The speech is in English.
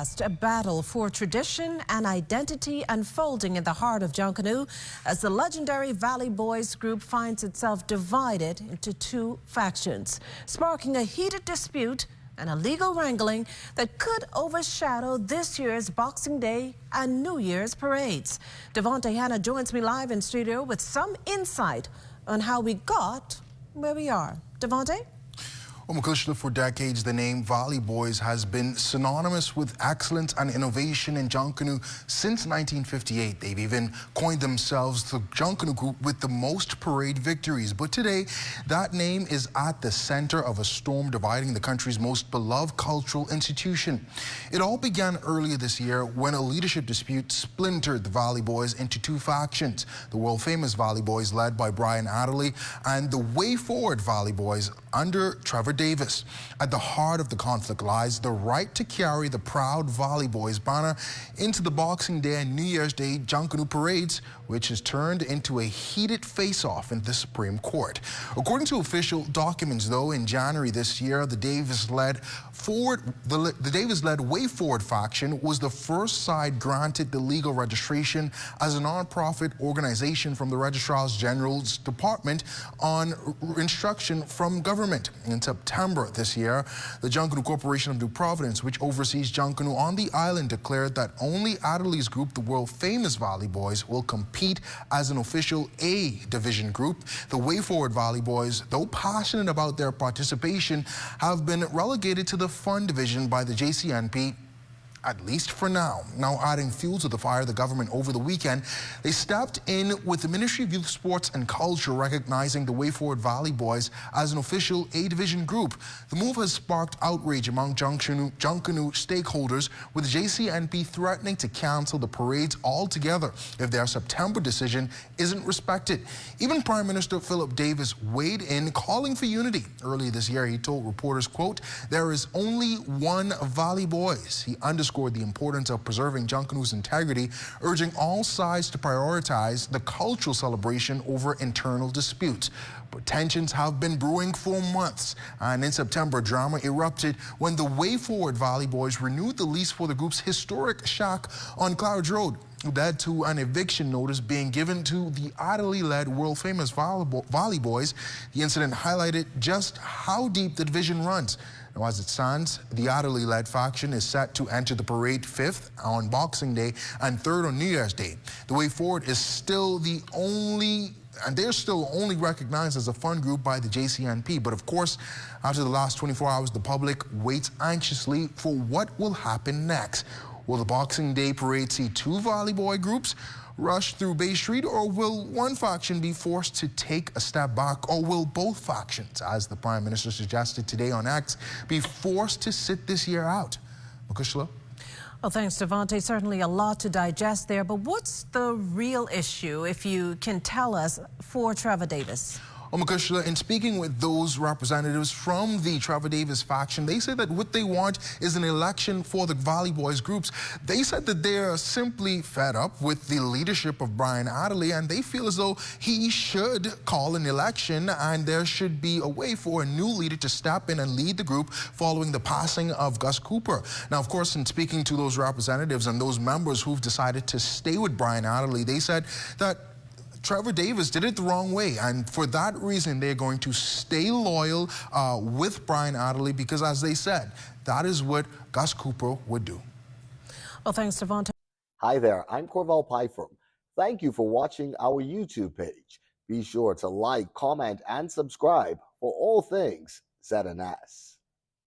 A battle for tradition and identity unfolding in the heart of Junkanoo as the legendary Valley Boys group finds itself divided into two factions, sparking a heated dispute and a legal wrangling that could overshadow this year's Boxing Day and New Year's parades. Devontae Hanna joins me live in studio with some insight on how we got where we are. Devontae? Well, Makushla, for decades, the name Valley Boys has been synonymous with excellence and innovation in Junkanoo since 1958. They've even coined themselves the Junkanoo group with the most parade victories. But today, that name is at the center of a storm dividing the country's most beloved cultural institution. It all began earlier this year when a leadership dispute splintered the Valley Boys into two factions. The world-famous Valley Boys, led by Brian Adderley, and the Way Forward Valley Boys under Trevor Davis. At the heart of the conflict lies the right to carry the proud Valley Boys banner into the Boxing Day and New Year's Day Junkanoo parades, which has turned into a heated face-off in the Supreme Court. According to official documents, though, in January this year, the Davis-led Way Forward faction was the first side granted the legal registration as a non-profit organization from the Registrar General's Department on instruction from government. In September this year, the Junkanoo Corporation of New Providence, which oversees Junkanoo on the island, declared that only Adderley's group, the world-famous Valley Boys, will compete as an official A division group. The Way Forward Valley Boys, though passionate about their participation, have been relegated to the Fun division by the JCNP, at least for now. Now adding fuel to the fire, the government over the weekend, they stepped in with the Ministry of Youth, Sports and Culture recognizing the Way Forward Valley Boys as an official A-division group. The move has sparked outrage among Junkanoo stakeholders, with the JCNP threatening to cancel the parades altogether if their September decision isn't respected. Even Prime Minister Philip Davis weighed in, calling for unity. Earlier this year, he told reporters, quote, "There is only one Valley Boys." He underscored the importance of preserving Junkanoo's integrity, urging all sides to prioritize the cultural celebration over internal disputes. But tensions have been brewing for months, and in September, drama erupted when the Way Forward Valley Boys renewed the lease for the group's historic shack on Clouds Road. It led to an eviction notice being given to the Adderley-led world-famous Valley Boys. The incident highlighted just how deep the division runs. Now, as it stands, the Adderley-led faction is set to enter the parade 5th on Boxing Day and 3rd on New Year's Day. The Way Forward is still the only, and they're still only recognized as a fun group by the JCNP. But of course, after the last 24 hours, the public waits anxiously for what will happen next. Will the Boxing Day parade see two Valley Boy groups rush through Bay Street, or will one faction be forced to take a step back, or will both factions, as the Prime Minister suggested today on X, be forced to sit this year out? Makushla? Well, thanks, Devontae. Certainly a lot to digest there, but what's the real issue, if you can tell us, for Trevor Davis? Makushla, in speaking with those representatives from the Trevor Davis faction, they said that what they want is an election for the Valley Boys groups. They said that they are simply fed up with the leadership of Brian Adderley, and they feel as though he should call an election and there should be a way for a new leader to step in and lead the group following the passing of Gus Cooper. Now, of course, in speaking to those representatives and those members who've decided to stay with Brian Adderley, they said that Trevor Davis did it the wrong way, and for that reason, they're going to stay loyal with Brian Adderley because, as they said, that is what Gus Cooper would do. Well, thanks, Devontae. Hi there, I'm Corval Pfeiffer. Thank you for watching our YouTube page. Be sure to like, comment, and subscribe for all things ZNS.